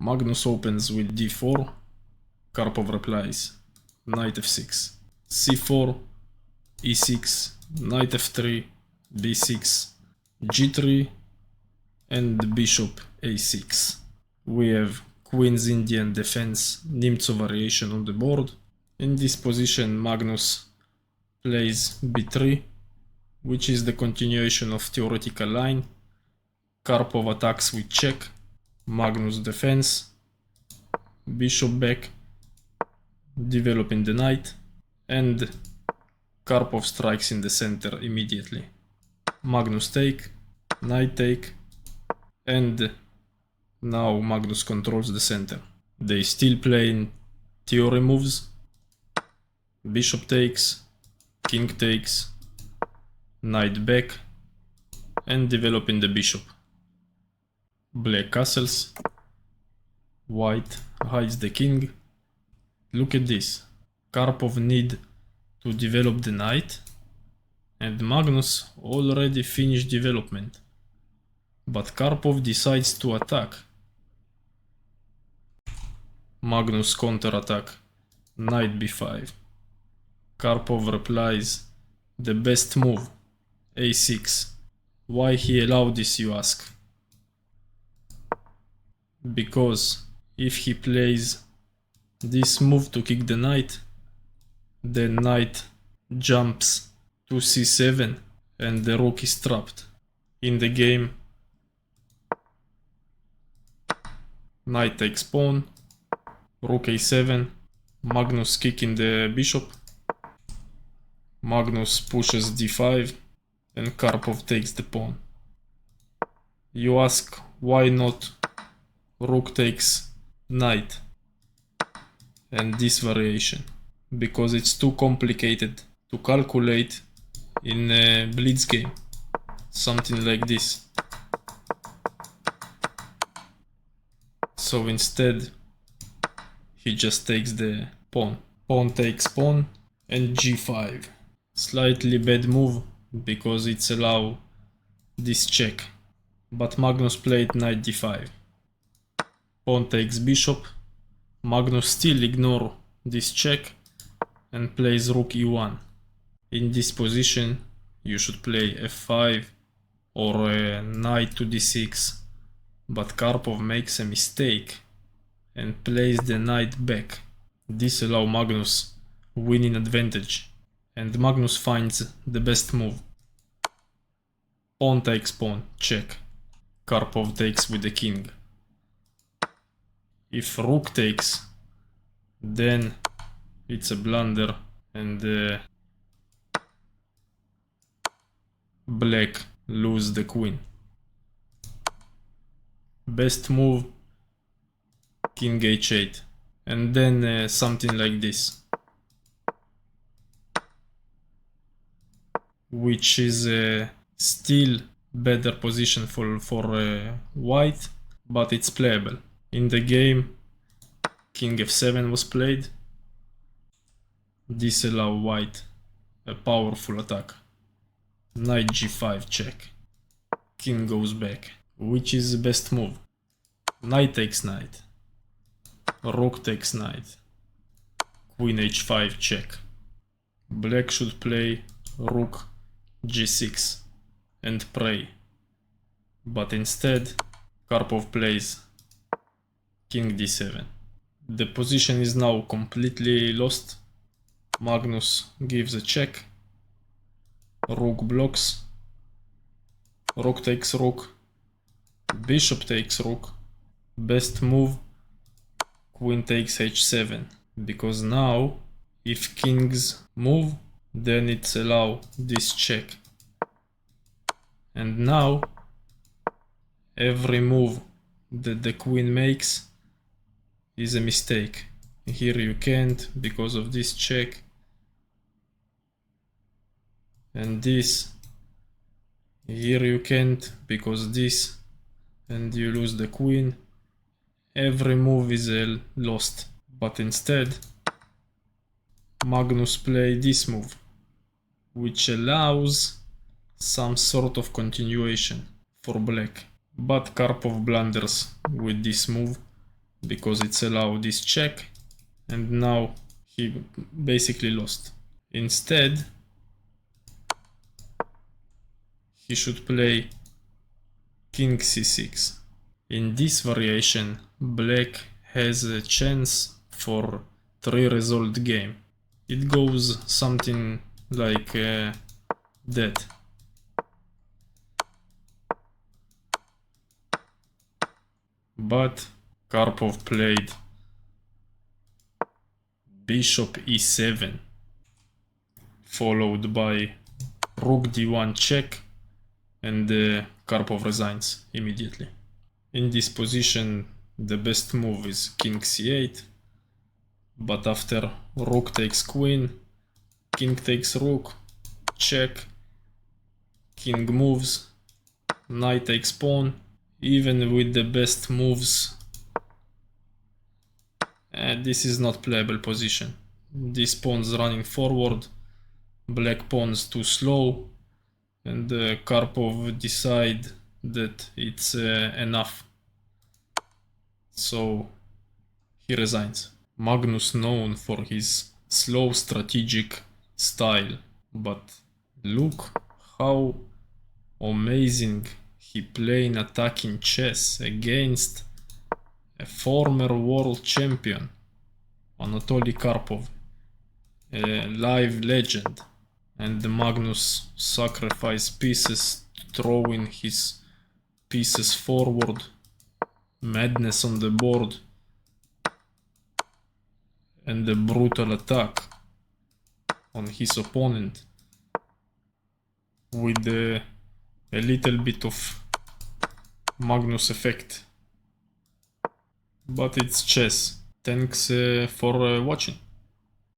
Magnus opens with d4, Karpov replies knight f6, c4, e6, knight f3, b6, g3, and bishop a6. We have Queen's Indian defense, Nimzo variation on the board. In this position, Magnus plays b3, which is the continuation of theoretical line. Karpov attacks with check, Magnus defense, bishop back, developing the knight, and Karpov strikes in the center immediately. Magnus take, knight take, and now Magnus controls the center. They still play in theory moves. Bishop takes, king takes, knight back, and developing the bishop. Black castles. White hides the king. Look at this. Karpov need to develop the knight, and Magnus already finished development. But Karpov decides to attack. Magnus counter-attack, knight b5. Karpov replies, the best move, a6. Why he allowed this, you ask? Because if he plays this move to kick the knight, then knight jumps to c7 and the rook is trapped. In the game, knight takes pawn, rook a7, Magnus kicking the bishop, Magnus pushes d5, and Karpov takes the pawn. You ask, why not rook takes knight and this variation? Because it's too complicated to calculate in a blitz game, something like this. So instead, he just takes the pawn. Pawn takes pawn and g5. Slightly bad move because it's allow this check. But Magnus played knight d5. Pawn takes bishop. Magnus still ignore this check and plays rook e1. In this position, you should play f5 or knight to d6. But Karpov makes a mistake and plays the knight back. This allows Magnus winning advantage, and Magnus finds the best move. Pawn takes pawn, check. Karpov takes with the king. If rook takes, then it's a blunder and black lose the queen. Best move, king h8, and then something like this, which is still better position for white, but it's playable. In the game, king f7 was played. This allows white a powerful attack. Knight g5 check. King goes back. Which is the best move? Knight takes knight. Rook takes knight. Queen h5 check. Black should play rook g6 and pray. But instead, Karpov plays king d7. The position is now completely lost. Magnus gives a check. Rook blocks. Rook takes rook. Bishop takes rook. Best move, queen takes h7, because now if kings move, then it's allow this check. And now every move that the queen makes is a mistake. Here you can't because of this check. And this, here you can't because this, and you lose the queen. Every move is lost. But instead, Magnus play this move, which allows some sort of continuation for black. But Karpov blunders with this move because it's allowed this check, and now he basically lost. Instead, he should play king c6. In this variation, black has a chance for 3-result game. It goes something like that. But Karpov played bishop e7, followed by rook d1 check, and Karpov resigns immediately. In this position, the best move is king c8, but after rook takes queen, king takes rook, check, king moves, knight takes pawn. Even with the best moves, this is not playable position. This pawn's running forward, black pawn's too slow, and Karpov decide that it's enough. So he resigns. Magnus known for his slow strategic style, but look how amazing he playing attacking chess against a former world champion, Anatoly Karpov, a live legend, and Magnus sacrificed pieces, throwing his pieces forward, madness on the board, and a brutal attack on his opponent with a little bit of Magnus effect. But it's chess. Thanks for watching.